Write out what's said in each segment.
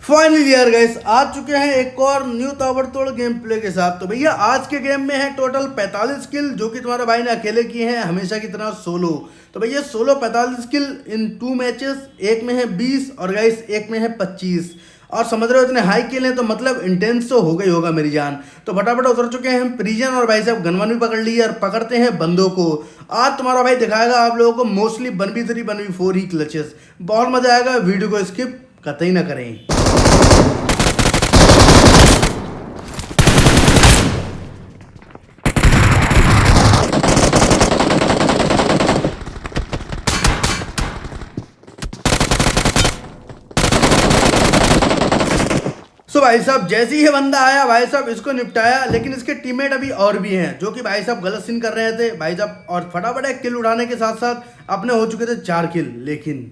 Finally यार guys आ चुके हैं एक और न्यू ताबड़तोड़ गेम प्ले के साथ। तो भैया आज के गेम में है टोटल 45 किल जो कि तुम्हारे भाई ने अकेले किए हैं हमेशा की तरह सोलो। तो भैया सोलो 45 किल इन 2 मैचेस, एक में है 20 और गाइस एक में है 25। और समझ रहे हो इतने हाई किल हैं तो मतलब इंटेंस तो हो गई होगा मेरी जान। तो फटाफट उतर चुके हैं हम प्रिजन और भाई साहब गनवन भी पकड़ ली और पकड़ते हैं बंदों को। आज तुम्हारा भाई दिखाएगा आप लोगों को मोस्टली 1v3 1v4 ही क्लचेस। बहुत मजा आएगा, वीडियो को स्किप कतई ना करें। सो भाई साहब जैसे ही ये बंदा आया भाई साहब इसको निपटाया, लेकिन इसके टीममेट अभी और भी हैं जो कि भाई साहब गलत सीन कर रहे थे भाई साहब। और फटाफट एक किल उड़ाने के साथ साथ अपने हो चुके थे 4 किल। लेकिन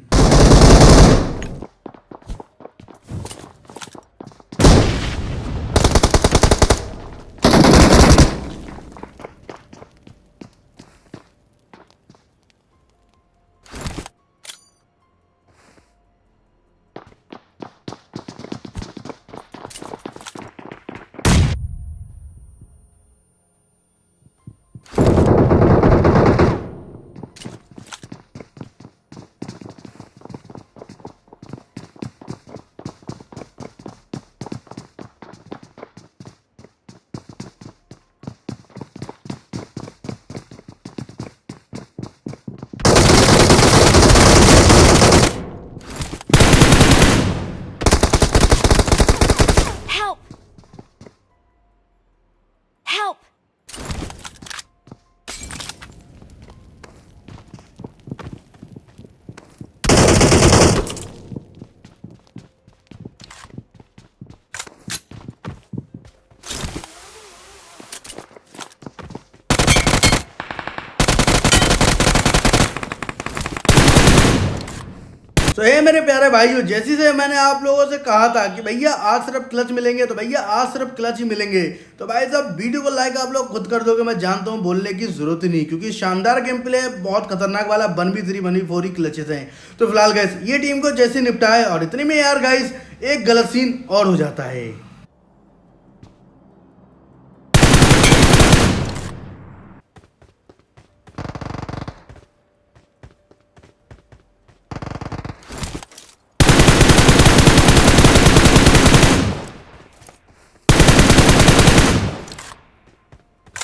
Help! Help! तो ये मेरे प्यारे भाइयों, जैसे से मैंने आप लोगों से कहा था कि भैया आज सिर्फ क्लच मिलेंगे तो भैया आज सिर्फ क्लच ही मिलेंगे। तो भाई साहब वीडियो को लाइक आप लोग खुद कर दोगे, मैं जानता हूँ बोलने की जरूरत ही नहीं, क्योंकि शानदार गेम प्ले बहुत खतरनाक वाला 1v3 1v4 ही क्लचेस हैं। तो फिलहाल गाइस ये टीम को जैसे निपटाए और इतने में यार गाइस एक गलत सीन और हो जाता है।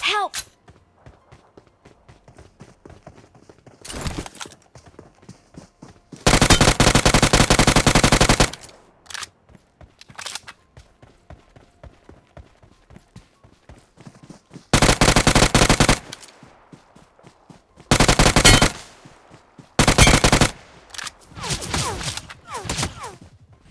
Help!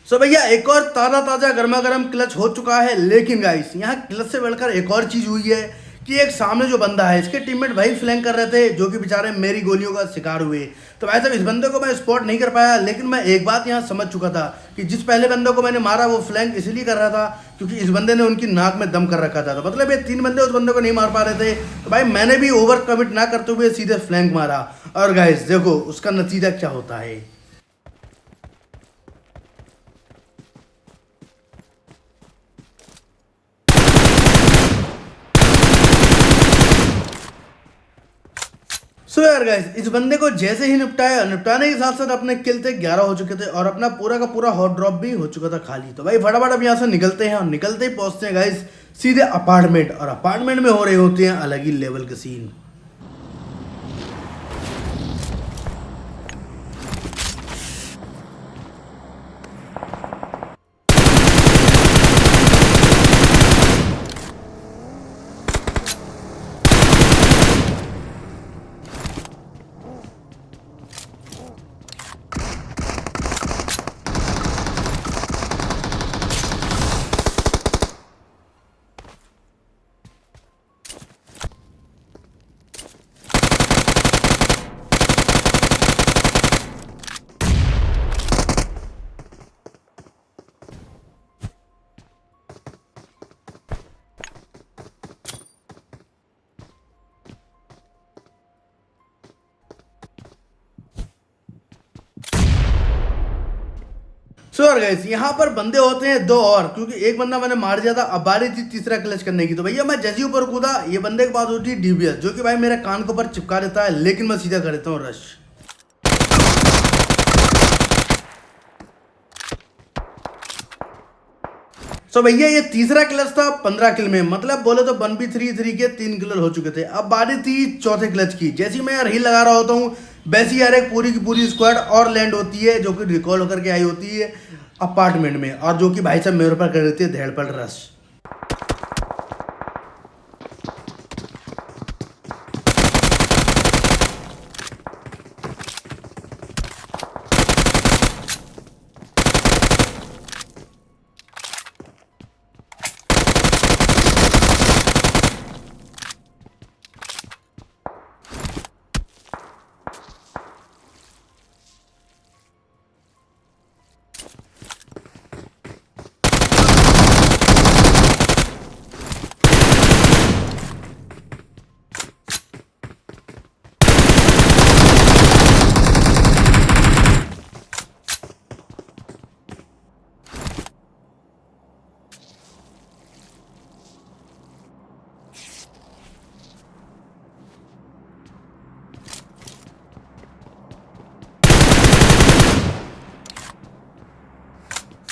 सो भैया एक और ताज़ा ताज़ा गर्मा गर्म क्लच हो चुका है। लेकिन गाइस यहाँ क्लच से बढ़कर एक और चीज़ हुई है कि एक सामने जो बंदा है इसके टीममेट भाई फ्लैंक कर रहे थे जो कि बेचारे मेरी गोलियों का शिकार हुए। तो भाई साहब इस बंदे को मैं स्पॉट नहीं कर पाया, लेकिन मैं एक बात यहाँ समझ चुका था कि जिस पहले बंदे को मैंने मारा वो फ्लैंक इसलिए कर रहा था क्योंकि इस बंदे ने उनकी नाक में दम कर रखा था। तो मतलब ये 3 बंदे उस बंदे को नहीं मार पा रहे थे। तो भाई मैंने भी ओवर कमिट ना करते हुए सीधे फ्लैंक मारा और गाइस देखो उसका नतीजा क्या होता है। सो यार गाइस इस बंदे को जैसे ही निपटाया, निपटाने के साथ साथ अपने किल थे 11 हो चुके थे और अपना पूरा का पूरा हॉट ड्रॉप भी हो चुका था खाली। तो भाई फटाफट अब यहाँ से निकलते हैं और निकलते ही पहुंचते हैं गाइस सीधे अपार्टमेंट, और अपार्टमेंट में हो रहे होते हैं अलग ही लेवल के सीन। सो यार गाइस यहाँ पर बंदे होते हैं दो और, क्योंकि एक बंदा मैंने मार दिया था, अब बारी थी तीसरा क्लच करने की। तो भैया मैं जैसे ही ऊपर कूदा, ये बंदे के पास होती है डीबीएस, जो कि भाई मेरे कान के ऊपर चिपका देता है, लेकिन मैं सीधा कर देता हूँ रश। सो भैया ये तीसरा क्लच था 15 किल में, मतलब बोले तो 1v3 के 3 किल हो चुके थे। अब बारी थी चौथे क्लच की। जैसे ही मैं यार हील लगा रहा होता हूँ, वैसे यार एक पूरी की पूरी स्क्वाड और लैंड होती है, जो कि रिकॉल होकर के आई होती है अपार्टमेंट में, और जो कि भाई साहब मेरे ऊपर कर देती है धैड़पड़ रश।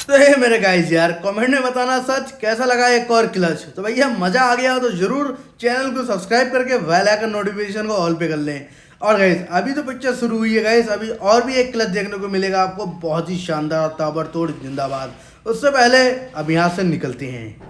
तो ये मेरे गाइस यार कमेंट में बताना सच कैसा लगा एक और क्लच। तो भैया मजा आ गया तो जरूर चैनल को सब्सक्राइब करके बेल आइकन नोटिफिकेशन को ऑल पे कर लें। और गाइस अभी तो पिक्चर शुरू हुई है गाइस, अभी और भी एक क्लच देखने को मिलेगा आपको, बहुत ही शानदार ताबड़तोड़ जिंदाबाद। उससे पहले अब यहाँ से निकलते हैं।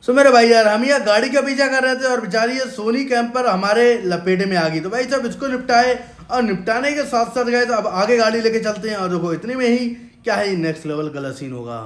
सो मेरे भाई यार हम यहाँ गाड़ी का पीछा कर रहे थे और बेचारी ये सोनी कैंपर हमारे लपेटे में आ गई। तो भाई साहब इसको निपटाए, और निपटाने के साथ साथ गए तो अब आगे गाड़ी लेके चलते हैं, और देखो इतने में ही क्या है नेक्स्ट लेवल गलत सीन होगा।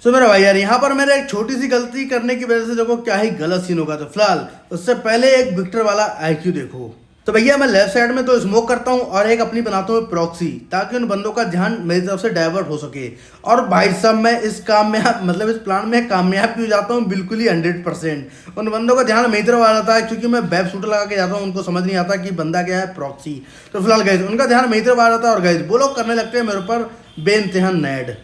सो मेरा भाई यार यहाँ पर मेरे एक छोटी सी गलती करने की वजह से देखो क्या ही गलत सीन होगा। तो फिलहाल उससे पहले एक विक्टर वाला आईक्यू देखो। तो भैया मैं लेफ्ट साइड में तो स्मोक करता हूँ और एक अपनी बनाता हूँ प्रॉक्सी, ताकि उन बंदों का ध्यान मेरी तरफ से डाइवर्ट हो सके। और भाई साहब मैं इस काम में मतलब इस प्लान में कामयाब भी हो जाता हूँ बिल्कुल ही 100%। उन बंदों का ध्यान मेरी तरफ आ जाता है, क्योंकि मैं वेब शूटर लगा के जाता हूँ, उनको समझ नहीं आता कि बंदा क्या है प्रॉक्सी। तो फिलहाल गाइस उनका ध्यान मेरी तरफ आ जाता है, और गाइस वो लोग करने लगते हैं मेरे ऊपर बेइंतहा नैड।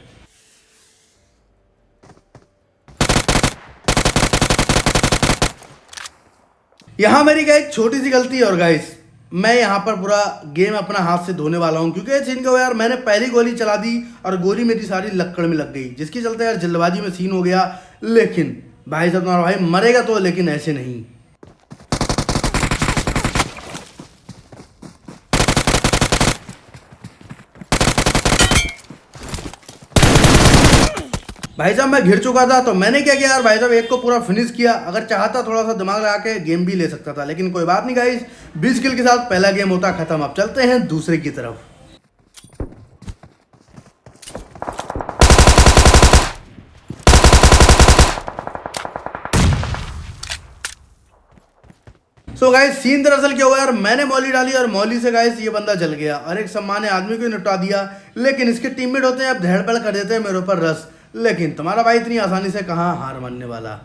यहाँ मेरी क्या एक छोटी सी गलती है, और गाइस मैं यहाँ पर पूरा गेम अपना हाथ से धोने वाला हूँ, क्योंकि सीन क्या हुआ यार मैंने पहली गोली चला दी और गोली मेरी सारी लक्कड़ में लग गई, जिसके चलते यार जल्दबाजी में सीन हो गया। लेकिन भाई साहब तुम्हारा भाई मरेगा तो, लेकिन ऐसे नहीं। भाई साहब मैं घिर चुका था, तो मैंने क्या किया यार भाई साहब एक को पूरा फिनिश किया। अगर चाहता थोड़ा सा दिमाग लगा के गेम भी ले सकता था, लेकिन कोई बात नहीं गाइस, 20 किल के साथ पहला गेम होता खत्म। अब चलते हैं दूसरे की तरफ। सो गाइस सीन दरअसल क्या हुआ यार, मैंने मौली डाली और मौली से गाइस ये बंदा जल गया और एक सम्मान्य आदमी को निपटा दिया। लेकिन इसके टीममेट होते हैं अब धड़पड़ कर देते हैं मेरे ऊपर रस। लेकिन तुम्हारा भाई इतनी आसानी से कहाँ हार मानने वाला।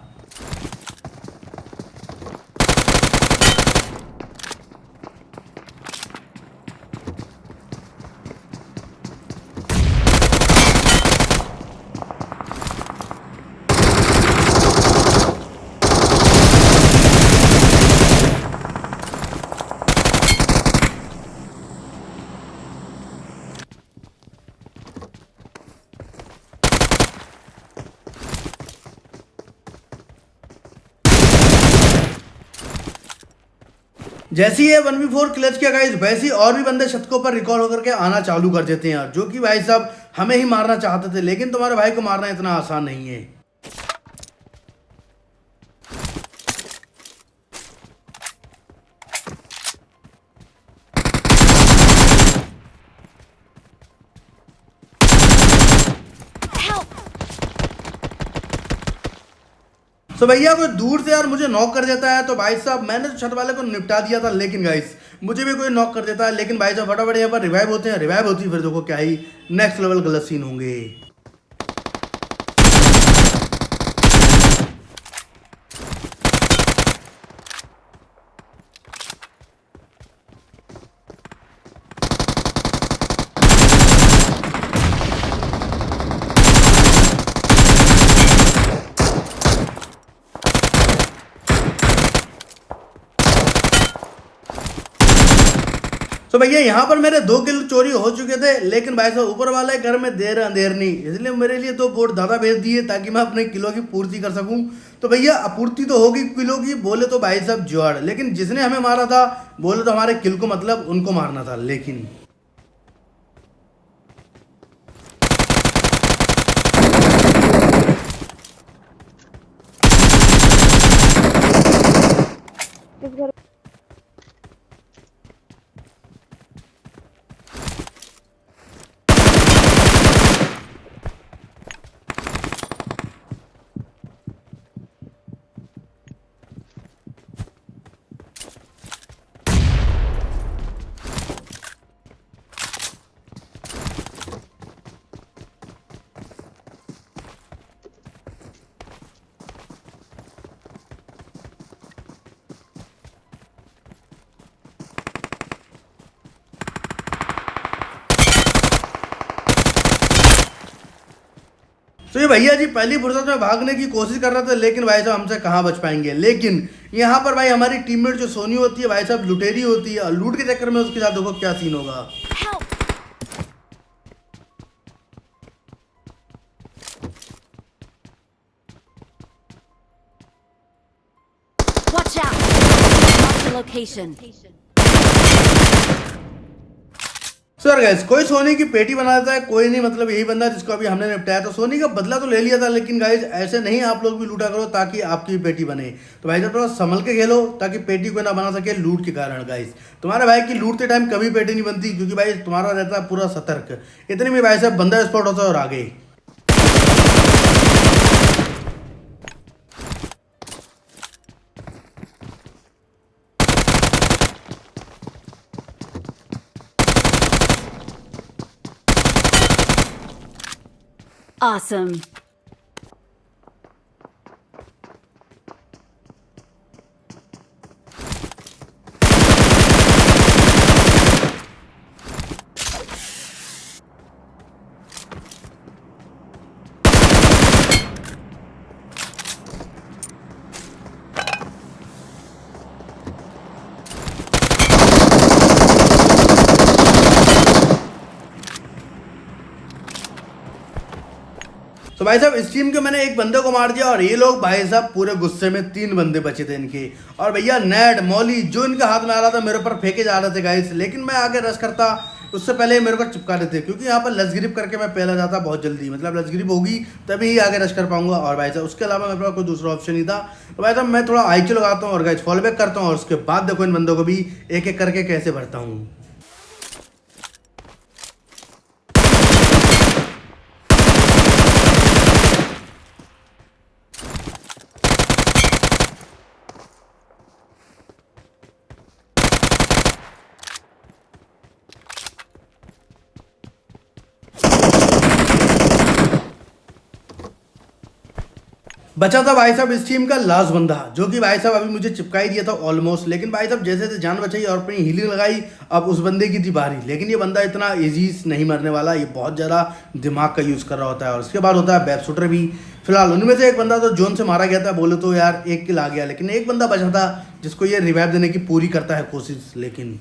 जैसे ही ये 1v4 क्लच किया गाइस, वैसे ही और भी बंदे छत के ऊपर रिकॉल होकर के आना चालू कर देते हैं, जो कि भाई साहब हमें ही मारना चाहते थे, लेकिन तुम्हारे भाई को मारना इतना आसान नहीं है। Help! तो भैया कोई दूर से यार मुझे नॉक कर देता है, तो भाई साहब मैंने तो छत वाले को निपटा दिया था, लेकिन गाइस मुझे भी कोई नॉक कर देता है, लेकिन भाई साहब फटाफट यहाँ पर रिवाइव होते हैं, रिवाइव होती है फिर देखो क्या ही नेक्स्ट लेवल गलत सीन होंगे। तो भैया यहाँ पर मेरे 2 किल चोरी हो चुके थे, लेकिन भाई साहब ऊपर वाले घर में देर अंधेर नहीं, इसलिए मेरे लिए 2 बोर्ड ज़्यादा भेज दिए ताकि मैं अपने किलो की पूर्ति कर सकूं। तो भैया आपूर्ति तो होगी किलो की, बोले तो भाई साहब जुआड़, लेकिन जिसने हमें मारा था बोले तो हमारे किल को मतलब उनको मारना था, लेकिन तो ये भैया जी पहली फुर्सत में भागने की कोशिश कर रहे थे, लेकिन भाई साहब हमसे कहाँ बच पाएंगे। लेकिन यहाँ पर भाई हमारी टीममेट जो सोनी होती है भाई साहब लुटेरी होती है, और लूट के चक्कर में उसके साथ देखो क्या सीन होगा। Help! Watch out! Mark the location. Sir gas कोई सोनी की पेटी बना देता है, कोई नहीं, मतलब यही बंदा जिसको अभी हमने निपटाया। तो सोनी का बदला तो ले लिया था, लेकिन गाइज ऐसे नहीं आप लोग भी लूटा करो ताकि आपकी पेटी बने। तो भाई साहब थोड़ा संभल के खेलो ताकि पेटी कोई ना बना सके लूट के कारण। गाइज तुम्हारे भाई की लूटते टाइम कभी पेटी नहीं बनती, क्योंकि भाई तुम्हारा रहता है पूरा सतर्क। इतने में भाई साहब बंदा स्पॉट होता है और आगे। Awesome. तो भाई साहब इस टीम के मैंने एक बंदे को मार दिया, और ये लोग भाई साहब पूरे गुस्से में 3 बंदे बचे थे इनके। और भैया नेड मौली जो इनके हाथ में आ रहा था मेरे ऊपर फेंके जा रहे थे गाइस, लेकिन मैं आगे रश करता उससे पहले मेरे को चिपका देते, क्योंकि यहाँ पर लसग्रिप करके मैं पहला जाता बहुत जल्दी, मतलब लसग्रिप होगी तभी ही आगे रश कर पाऊंगा। और भाई साहब उसके अलावा मेरे पास कोई दूसरा ऑप्शन नहीं था। तो भाई साहब मैं थोड़ा आईक्यू लगाता हूँ और गाइस फॉलो बैक करता हूँ, और उसके बाद देखो इन बंदों को भी एक एक करके कैसे भरता हूँ। बचा था भाई साहब इस टीम का लास्ट बंदा, जो कि भाई साहब अभी मुझे चिपका ही दिया था ऑलमोस्ट, लेकिन भाई साहब जैसे जैसे जान बचाई और अपनी हीलिंग लगाई, अब उस बंदे की थी बारी। लेकिन ये बंदा इतना इजी नहीं मरने वाला, ये बहुत ज़्यादा दिमाग का यूज़ कर रहा होता है, और उसके बाद होता है वेब शूटर भी। फिलहाल उनमें से एक बंदा तो जोन से मारा गया था, बोले तो यार 1 किल आ गया, लेकिन एक बंदा बचा था जिसको ये रिवाइव देने की पूरी करता है कोशिश। लेकिन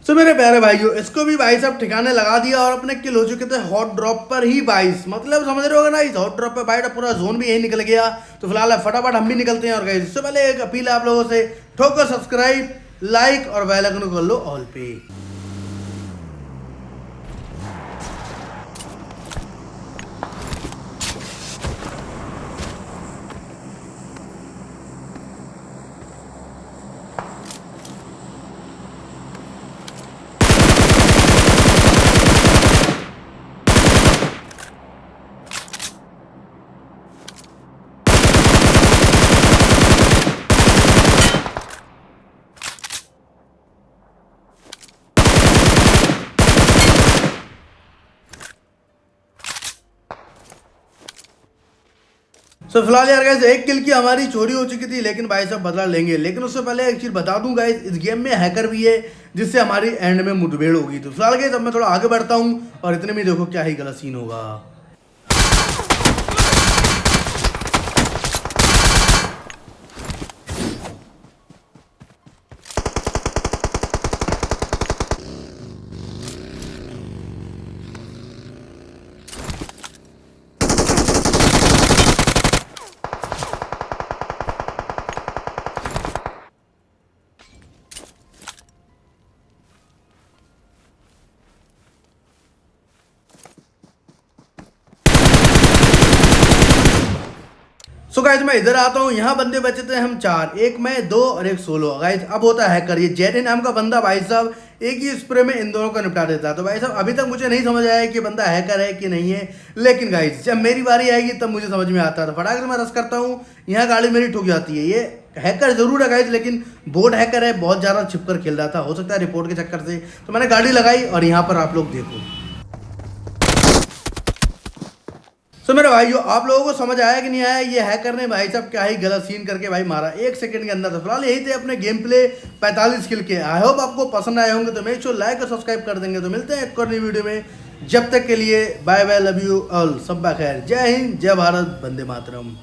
सो मेरे प्यारे भाइयों, इसको भी भाई साहब ठिकाने लगा दिया और अपने किल हो चुके थे हॉट ड्रॉप पर ही 22। मतलब समझ रहे होगा ना, इस हॉट ड्रॉप पे भाई पूरा जोन भी यही निकल गया। तो फिलहाल फटाफट हम भी निकलते हैं। और गाइस इससे पहले एक अपील है आप लोगों से, ठोकर सब्सक्राइब, लाइक और बेल आइकन को कर लो ऑल पे। सो फिलहाल यार गाइस एक किल की हमारी चोरी हो चुकी थी, लेकिन भाई साहब बदला लेंगे। लेकिन उससे पहले एक चीज बता दूं गाइस, इस गेम में हैकर भी है जिससे हमारी एंड में मुठभेड़ होगी। तो फिलहाल गाइस अब मैं थोड़ा आगे बढ़ता हूं और इतने में देखो क्या ही गलत सीन होगा। सो गाइज मैं इधर आता हूँ, यहाँ बंदे बचे थे हम 4, एक मैं 2 और एक सोलो। गाइज अब होता है हैकर, ये जेडी नाम का बंदा भाई साहब एक ही स्प्रे में इन दोनों को निपटा देता है। तो भाई साहब अभी तक मुझे नहीं समझ आया कि बंदा हैकर है कि नहीं है, लेकिन गाइज जब मेरी बारी आएगी तब मुझे समझ में आता है। तो फटाक से मैं रस करता हूँ, यहाँ गाड़ी मेरी ठुक जाती है। ये हैकर जरूर है गाइज, लेकिन बोट हैकर है, बहुत ज़्यादा छिपकर खेल रहा था, हो सकता है रिपोर्ट के चक्कर से। तो मैंने गाड़ी लगाई और यहाँ पर आप लोग देखो। तो मेरे भाइयों आप लोगों को समझ आया कि नहीं आया, ये हैकर ने भाई साहब क्या ही गलत सीन करके भाई मारा 1 सेकंड के अंदर। तो फिलहाल यही थे अपने गेम प्ले 45 किल के। आई होप आपको पसंद आए होंगे, तो मेक श्योर लाइक और सब्सक्राइब कर देंगे। तो मिलते हैं एक और नई वीडियो में, जब तक के लिए bye bye, love you all, सब खैर, जय हिंद, जय भारत, वंदे मातरम।